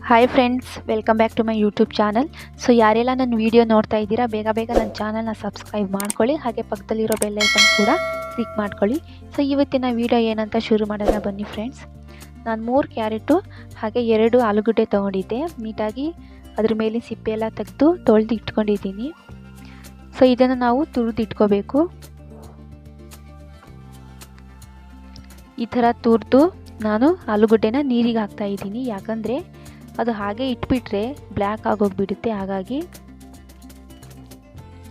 Hi friends, welcome back to my YouTube channel. So ಯಾರೆಲ್ಲ ನನ್ನ video ನೋಡ್ತಾ ಇದ್ದೀರಾ, ಬೇಗ ನನ್ನ ಚಾನಲ್ನ ಸಬ್ಸ್ಕ್ರೈಬ್ ಮಾಡ್ಕೊಳ್ಳಿ. ಹಾಗೆ ಪಕ್ಕದಲ್ಲಿರೋ ಬೆಲ್ ಐಕನ್ ಕೂಡ ಕ್ಲಿಕ್ ಮಾಡ್ಕೊಳ್ಳಿ. ಸೊ ಇವತ್ತಿನ ವೀಡಿಯೋ ಏನಂತ ಶುರು ಮಾಡೋಣ ಬನ್ನಿ ಫ್ರೆಂಡ್ಸ್. ನಾನು 3 ಕ್ಯಾರೆಟು ಹಾಗೆ 2 ಆಲೂಗಡ್ಡೆ ತೊಗೊಂಡಿದ್ದೆ. ನೀಟಾಗಿ ಅದ್ರ ಮೇಲೆ ಸಿಪ್ಪೆ ಎಲ್ಲ ತೆಗೆದು ತೊಳೆದು ಇಟ್ಕೊಂಡಿದ್ದೀನಿ. ಸೊ ಇದನ್ನು ನಾವು ತುರಿದು ಇಟ್ಕೋಬೇಕು. ಈ ಥರ ತುರಿದು ನಾನು ಆಲೂಗಡ್ಡೆನ ನೀರಿಗೆ ಹಾಕ್ತಾ ಇದ್ದೀನಿ. ಯಾಕಂದರೆ ಅದು ಹಾಗೆ ಇಟ್ಬಿಟ್ರೆ ಬ್ಲ್ಯಾಕ್ ಆಗೋಗ್ಬಿಡುತ್ತೆ. ಹಾಗಾಗಿ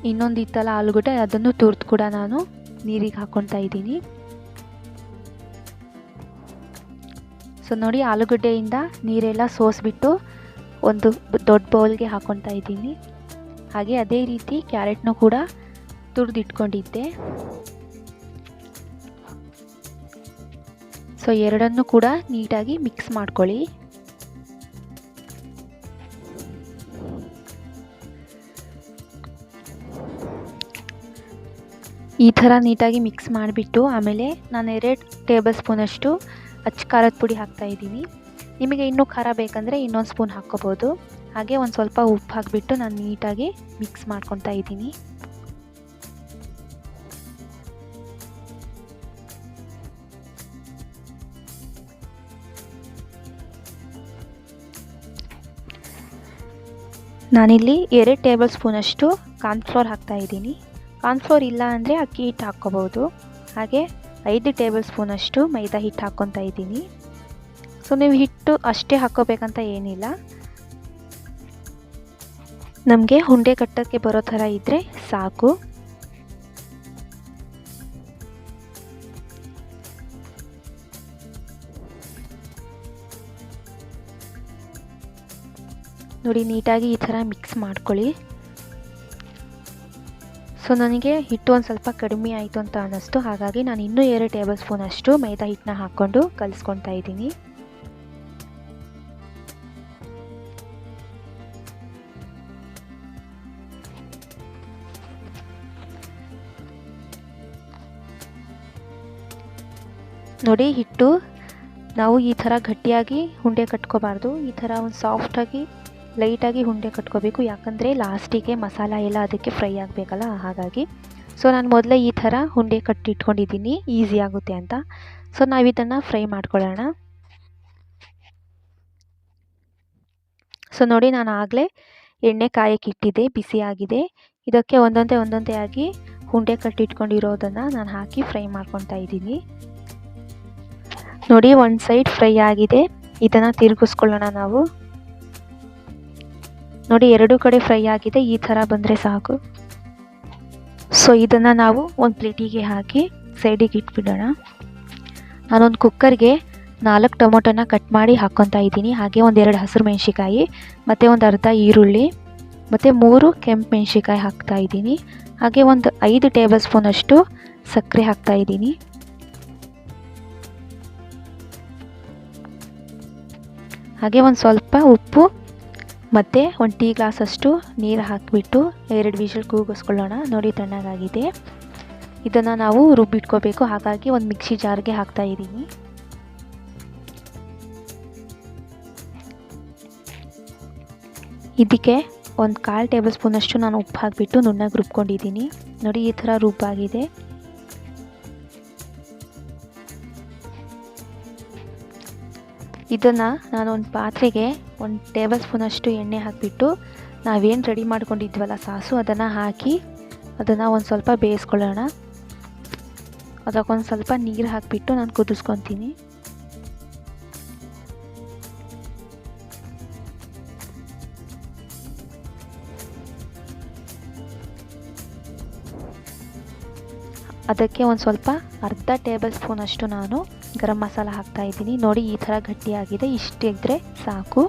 ಇನ್ನೊಂದು ಇತ್ತಲ್ಲ ಆಲೂಗಡ್ಡೆ, ಅದನ್ನು ತುರಿದು ಕೂಡ ನಾನು ನೀರಿಗೆ ಹಾಕ್ಕೊಳ್ತಾ ಇದ್ದೀನಿ. ಸೊ ನೋಡಿ, ಆಲೂಗಡ್ಡೆಯಿಂದ ನೀರೆಲ್ಲ ಸೋಸಿಬಿಟ್ಟು ಒಂದು ದೊಡ್ಡ ಬೌಲ್ಗೆ ಹಾಕ್ಕೊಳ್ತಾ ಇದ್ದೀನಿ. ಹಾಗೆ ಅದೇ ರೀತಿ ಕ್ಯಾರೆಟ್ನೂ ಕೂಡ ತುರಿದು ಇಟ್ಕೊಂಡಿದ್ದೆ. ಸೊ ಎರಡನ್ನೂ ಕೂಡ ನೀಟಾಗಿ ಮಿಕ್ಸ್ ಮಾಡ್ಕೊಳ್ಳಿ. ಈ ಥರ ನೀಟಾಗಿ ಮಿಕ್ಸ್ ಮಾಡಿಬಿಟ್ಟು ಆಮೇಲೆ ನಾನು 2 ಟೇಬಲ್ ಸ್ಪೂನಷ್ಟು ಅಚ್ಚ ಖಾರದ ಪುಡಿ ಹಾಕ್ತಾಯಿದ್ದೀನಿ. ನಿಮಗೆ ಇನ್ನೂ ಖಾರ ಬೇಕಂದರೆ ಇನ್ನೊಂದು ಸ್ಪೂನ್ ಹಾಕ್ಕೋಬೋದು. ಹಾಗೆ ಒಂದು ಸ್ವಲ್ಪ ಉಪ್ಪು ಹಾಕಿಬಿಟ್ಟು ನಾನು ನೀಟಾಗಿ ಮಿಕ್ಸ್ ಮಾಡ್ಕೊತಾ ಇದ್ದೀನಿ. ನಾನಿಲ್ಲಿ 2 ಟೇಬಲ್ ಸ್ಪೂನಷ್ಟು ಕಾರ್ನ್ಫ್ಲೋರ್ ಹಾಕ್ತಾಯಿದ್ದೀನಿ. ಕಾರ್ನ್ಫ್ಲೋರ್ ಇಲ್ಲ ಅಂದರೆ ಅಕ್ಕಿ ಹಿಟ್ಟು ಹಾಕ್ಕೋಬೋದು. ಹಾಗೆ 5 ಟೇಬಲ್ ಸ್ಪೂನಷ್ಟು ಮೈದಾ ಹಿಟ್ಟು ಹಾಕ್ಕೊತಾ ಇದ್ದೀನಿ. ಸೊ ನೀವು ಹಿಟ್ಟು ಅಷ್ಟೇ ಹಾಕ್ಕೋಬೇಕಂತ ಏನಿಲ್ಲ, ನಮಗೆ ಉಂಡೆ ಕಟ್ಟೋಕ್ಕೆ ಬರೋ ಥರ ಇದ್ದರೆ ಸಾಕು. ನೋಡಿ, ನೀಟಾಗಿ ಈ ಥರ ಮಿಕ್ಸ್ ಮಾಡ್ಕೊಳ್ಳಿ. ಸೊ ನನಗೆ ಹಿಟ್ಟು ಒಂದು ಸ್ವಲ್ಪ ಕಡಿಮೆ ಆಯಿತು ಅಂತ ಅನ್ನಿಸ್ತು. ಹಾಗಾಗಿ ನಾನು ಇನ್ನೂ 2 ಟೇಬಲ್ ಸ್ಪೂನಷ್ಟು ಮೈದಾ ಹಿಟ್ಟನ್ನ ಹಾಕ್ಕೊಂಡು ಕಲಿಸ್ಕೊತಾ ಇದ್ದೀನಿ. ನೋಡಿ, ಹಿಟ್ಟು ನಾವು ಈ ಥರ ಗಟ್ಟಿಯಾಗಿ ಉಂಡೆ ಕಟ್ಕೋಬಾರ್ದು. ಈ ಥರ ಒಂದು ಸಾಫ್ಟಾಗಿ ಲೈಟಾಗಿ ಉಂಡೆ ಕಟ್ಕೋಬೇಕು. ಯಾಕಂದರೆ ಲಾಸ್ಟಿಗೆ ಮಸಾಲ ಎಲ್ಲ ಅದಕ್ಕೆ ಫ್ರೈ ಆಗಬೇಕಲ್ಲ, ಹಾಗಾಗಿ. ಸೊ ನಾನು ಮೊದಲೇ ಈ ಥರ ಉಂಡೆ ಕಟ್ಟಿಟ್ಕೊಂಡಿದ್ದೀನಿ, ಈಸಿ ಆಗುತ್ತೆ ಅಂತ. ಸೊ ನಾವು ಇದನ್ನು ಫ್ರೈ ಮಾಡ್ಕೊಳ್ಳೋಣ. ಸೊ ನೋಡಿ, ನಾನು ಆಗಲೇ ಎಣ್ಣೆ ಕಾಯಕ್ಕೆ ಇಟ್ಟಿದ್ದೆ, ಬಿಸಿಯಾಗಿದೆ. ಇದಕ್ಕೆ ಒಂದೊಂದೇ ಆಗಿ ಉಂಡೆ ಕಟ್ಟಿಟ್ಕೊಂಡಿರೋದನ್ನು ನಾನು ಹಾಕಿ ಫ್ರೈ ಮಾಡ್ಕೊತಾ ಇದ್ದೀನಿ. ನೋಡಿ, ಒಂದು ಸೈಡ್ ಫ್ರೈ ಆಗಿದೆ. ಇದನ್ನು ತಿರುಗಿಸ್ಕೊಳ್ಳೋಣ ನಾವು. ನೋಡಿ, 2 ಕಡೆ ಫ್ರೈ ಆಗಿದೆ. ಈ ಥರ ಬಂದರೆ ಸಾಕು. ಸೊ ಇದನ್ನು ನಾವು ಒಂದು ಪ್ಲೇಟಿಗೆ ಹಾಕಿ ಸೈಡಿಗೆ ಇಟ್ಬಿಡೋಣ. ನಾನೊಂದು ಕುಕ್ಕರ್ಗೆ 4 ಟೊಮೊಟೊನ ಕಟ್ ಮಾಡಿ ಹಾಕ್ಕೊತಾ ಇದ್ದೀನಿ. ಹಾಗೆ ಒಂದು 2 ಹಸಿರು ಮೆಣಸಿಕಾಯಿ ಮತ್ತು ಒಂದು ಅರ್ಧ ಈರುಳ್ಳಿ ಮತ್ತು 3 ಕೆಂಪು ಮೆಣಸಿಕಾಯಿ ಹಾಕ್ತಾ ಇದ್ದೀನಿ. ಹಾಗೆ ಒಂದು 5 ಟೇಬಲ್ ಸ್ಪೂನಷ್ಟು ಸಕ್ಕರೆ ಹಾಕ್ತಾ ಇದ್ದೀನಿ. ಹಾಗೆ ಒಂದು ಸ್ವಲ್ಪ ಉಪ್ಪು ಮತ್ತು ಒಂದು ಟೀ ಗ್ಲಾಸಷ್ಟು ನೀರು ಹಾಕಿಬಿಟ್ಟು 2 ವಿಷಲ್ ಕೂಗಿಸ್ಕೊಳ್ಳೋಣ. ನೋಡಿ, ತಣ್ಣಗಾಗಿದೆ. ಇದನ್ನು ನಾವು ರುಬ್ಬಿಟ್ಕೋಬೇಕು. ಹಾಗಾಗಿ ಒಂದು ಮಿಕ್ಸಿ ಜಾರ್ಗೆ ಹಾಕ್ತಾ ಇದ್ದೀನಿ. ಇದಕ್ಕೆ ಒಂದು 1/4 ಟೇಬಲ್ ಸ್ಪೂನಷ್ಟು ನಾನು ಉಪ್ಪು ಹಾಕಿಬಿಟ್ಟು ನುಣ್ಣಗೆ ರುಬ್ಕೊಂಡಿದ್ದೀನಿ. ನೋಡಿ, ಈ ಥರ ರುಬ್ಬಾಗಿದೆ. ಇದನ್ನು ನಾನು ಒಂದು ಪಾತ್ರೆಗೆ 1 ಟೇಬಲ್ ಸ್ಪೂನಷ್ಟು ಎಣ್ಣೆ ಹಾಕಿಬಿಟ್ಟು ನಾವೇನು ರೆಡಿ ಮಾಡ್ಕೊಂಡಿದ್ವಲ್ಲ ಸಾಸು, ಅದನ್ನು ಹಾಕಿ ಅದನ್ನು ಒಂದು ಸ್ವಲ್ಪ ಬೇಯಿಸ್ಕೊಳ್ಳೋಣ. ಅದಕ್ಕೊಂದು ಸ್ವಲ್ಪ ನೀರು ಹಾಕಿಬಿಟ್ಟು ನಾನು ಕುದಿಸ್ಕೊತೀನಿ. ಅದಕ್ಕೆ ಒಂದು ಸ್ವಲ್ಪ ಅರ್ಧ ಟೇಬಲ್ ಸ್ಪೂನಷ್ಟು ನಾನು ಗರಂ ಮಸಾಲ ಹಾಕ್ತಾ ಇದ್ದೀನಿ. ನೋಡಿ, ಈ ಥರ ಗಟ್ಟಿಯಾಗಿದೆ. ಇಷ್ಟಿದ್ರೆ ಸಾಕು.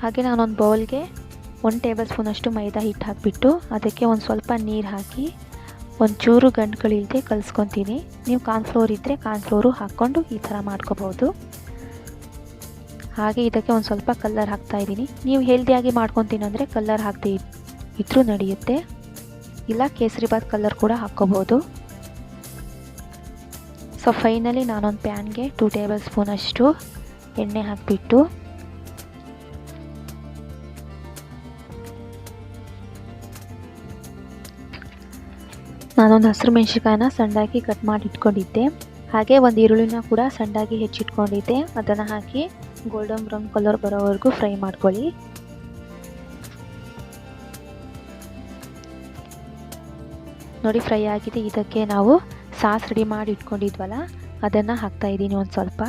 ಹಾಗೆ ನಾನೊಂದು ಬೌಲ್ಗೆ 1 ಟೇಬಲ್ ಸ್ಪೂನಷ್ಟು ಮೈದಾ ಹಿಟ್ಟು ಹಾಕಿಬಿಟ್ಟು ಅದಕ್ಕೆ ಒಂದು ಸ್ವಲ್ಪ ನೀರು ಹಾಕಿ ಒಂಚೂರು ಗಂಟುಗಳಿಲ್ಲದೆ ಕಲಿಸ್ಕೊತೀನಿ. ನೀವು ಕಾರ್ನ್ಫ್ಲೋರ್ ಇದ್ದರೆ ಕಾರ್ನ್ಫ್ಲೋರು ಹಾಕ್ಕೊಂಡು ಈ ಥರ ಮಾಡ್ಕೋಬೋದು. ಹಾಗೆ ಇದಕ್ಕೆ ಒಂದು ಸ್ವಲ್ಪ ಕಲ್ಲರ್ ಹಾಕ್ತಾ ಇದ್ದೀನಿ. ನೀವು ಹೆಲ್ದಿಯಾಗಿ ಮಾಡ್ಕೊತೀನಿ ಅಂದರೆ ಕಲ್ಲರ್ ಹಾಕದೇ ಇದ್ರೂ ನಡೆಯುತ್ತೆ. ಇಲ್ಲ ಕೇಸರಿ ಬಾತ್ ಕಲರ್ ಕೂಡ ಹಾಕ್ಕೋಬೋದು. ಸೊ ಸೊ ಫೈನಲಿ ನಾನೊಂದು ಪ್ಯಾನ್ಗೆ 2 ಟೇಬಲ್ ಸ್ಪೂನಷ್ಟು ಎಣ್ಣೆ ಹಾಕಿಬಿಟ್ಟು ನಾನೊಂದು ಹಸಿರು ಮೆಣಸಿನ್ಕಾಯಿನ ಸಣ್ಣದಾಗಿ ಕಟ್ ಮಾಡಿ ಇಟ್ಕೊಂಡಿದ್ದೆ. ಹಾಗೆ ಒಂದು ಈರುಳ್ಳಿನ ಕೂಡ ಸಣ್ಣದಾಗಿ ಹೆಚ್ಚಿಟ್ಕೊಂಡಿದ್ದೆ. ಅದನ್ನು ಹಾಕಿ ಗೋಲ್ಡನ್ ಬ್ರೌನ್ ಕಲರ್ ಬರೋವರೆಗೂ ಫ್ರೈ ಮಾಡ್ಕೊಳ್ಳಿ. ನೋಡಿ ಫ್ರೈ ಆಗಿದೆ. ಇದಕ್ಕೆ ನಾವು ಸಾಸ್ ರೆಡಿ ಮಾಡಿ ಇಟ್ಕೊಂಡಿದ್ವಲ್ಲ ಅದನ್ನು ಹಾಕ್ತಾ ಇದ್ದೀನಿ. ಒಂದು ಸ್ವಲ್ಪ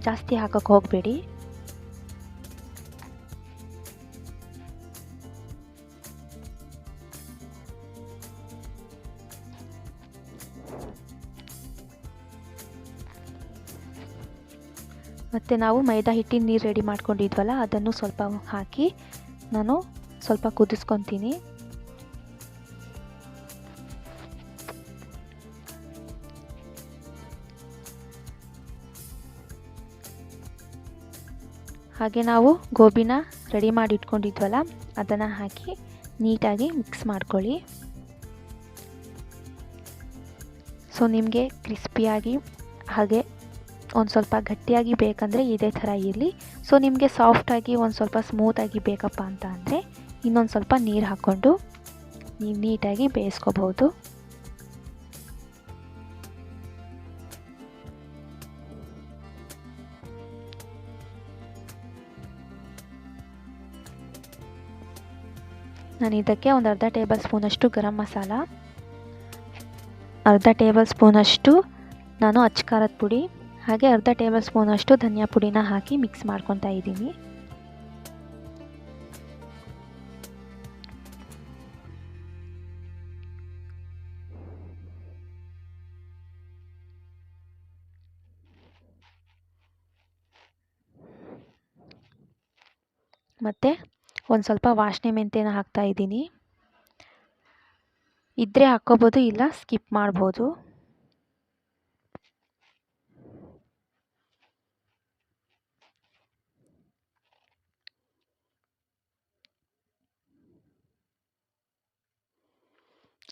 ಜಾಸ್ತಿ ಹಾಕಕ್ಕೆ ಹೋಗಬೇಡಿ. ಮತ್ತು ನಾವು ಮೈದಾ ಹಿಟ್ಟಿನ ನೀರು ರೆಡಿ ಮಾಡ್ಕೊಂಡಿದ್ವಲ್ಲ ಅದನ್ನು ಸ್ವಲ್ಪ ಹಾಕಿ ನಾನು ಸ್ವಲ್ಪ ಕುದಿಸ್ಕೊತೀನಿ. ಹಾಗೆ ನಾವು ಗೋಬಿನ ರೆಡಿ ಮಾಡಿ ಇಟ್ಕೊಂಡಿದ್ವಲ್ಲ ಅದನ್ನು ಹಾಕಿ ನೀಟಾಗಿ ಮಿಕ್ಸ್ ಮಾಡ್ಕೊಳ್ಳಿ. ಸೊ ನಿಮಗೆ ಕ್ರಿಸ್ಪಿಯಾಗಿ ಹಾಗೆ ಒಂದು ಸ್ವಲ್ಪ ಗಟ್ಟಿಯಾಗಿ ಬೇಕಂದರೆ ಇದೇ ಥರ ಇರಲಿ. ಸೊ ನಿಮಗೆ ಸಾಫ್ಟಾಗಿ ಒಂದು ಸ್ವಲ್ಪ ಸ್ಮೂತಾಗಿ ಬೇಕಪ್ಪ ಅಂತ ಅಂದರೆ ಇನ್ನೊಂದು ಸ್ವಲ್ಪ ನೀರು ಹಾಕ್ಕೊಂಡು ನೀವು ನೀಟಾಗಿ ಬೇಯಿಸ್ಕೋಬಹುದು. ನಾನು ಇದಕ್ಕೆ ಒಂದು ಅರ್ಧ ಟೇಬಲ್ ಸ್ಪೂನಷ್ಟು ಗರಂ ಮಸಾಲ, ಅರ್ಧ ಟೇಬಲ್ ಸ್ಪೂನಷ್ಟು ನಾನು ಅಚ್ಚ ಖಾರದ ಪುಡಿ, ಹಾಗೆ ಅರ್ಧ ಟೇಬಲ್ ಸ್ಪೂನಷ್ಟು ಧನಿಯಾ ಪುಡಿನ ಹಾಕಿ ಮಿಕ್ಸ್ ಮಾಡ್ಕೊತಾ ಇದ್ದೀನಿ. ಮತ್ತು ಒಂದು ಸ್ವಲ್ಪ ವಾಸನೆ ಮೆಂತ್ಯನ ಹಾಕ್ತಾ ಇದ್ದೀನಿ. ಇದ್ದರೆ ಹಾಕ್ಕೋಬೋದು, ಇಲ್ಲ ಸ್ಕಿಪ್ ಮಾಡ್ಬೋದು.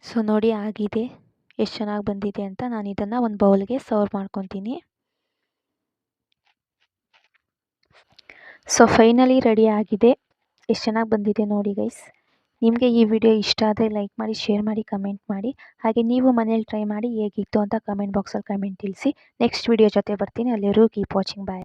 ಸೊ ನೋಡಿ ಆಗಿದೆ, ಎಷ್ಟು ಚೆನ್ನಾಗಿ ಬಂದಿದೆ ಅಂತ. ನಾನು ಇದನ್ನು ಒಂದು ಬೌಲ್ಗೆ ಸರ್ವ್ ಮಾಡ್ಕೊತೀನಿ. ಸೊ ಫೈನಲಿ ರೆಡಿ ಆಗಿದೆ. ಎಷ್ಟು ಚೆನ್ನಾಗಿ ಬಂದಿದೆ ನೋಡಿ ಗೈಸ್. ನಿಮಗೆ ಈ ವಿಡಿಯೋ ಇಷ್ಟ ಆದರೆ ಲೈಕ್ ಮಾಡಿ, ಶೇರ್ ಮಾಡಿ, ಕಮೆಂಟ್ ಮಾಡಿ. ಹಾಗೆ ನೀವು ಮನೇಲಿ ಟ್ರೈ ಮಾಡಿ ಹೇಗಿತ್ತು ಅಂತ ಕಮೆಂಟ್ ಬಾಕ್ಸಲ್ಲಿ ಕಮೆಂಟ್ ತಿಳಿಸಿ. ನೆಕ್ಸ್ಟ್ ವಿಡಿಯೋ ಜೊತೆ ಬರ್ತೀನಿ. ಅಲ್ಲಿವರೆಗೂ ಕೀಪ್ ವಾಚಿಂಗ್. ಬಾಯ್.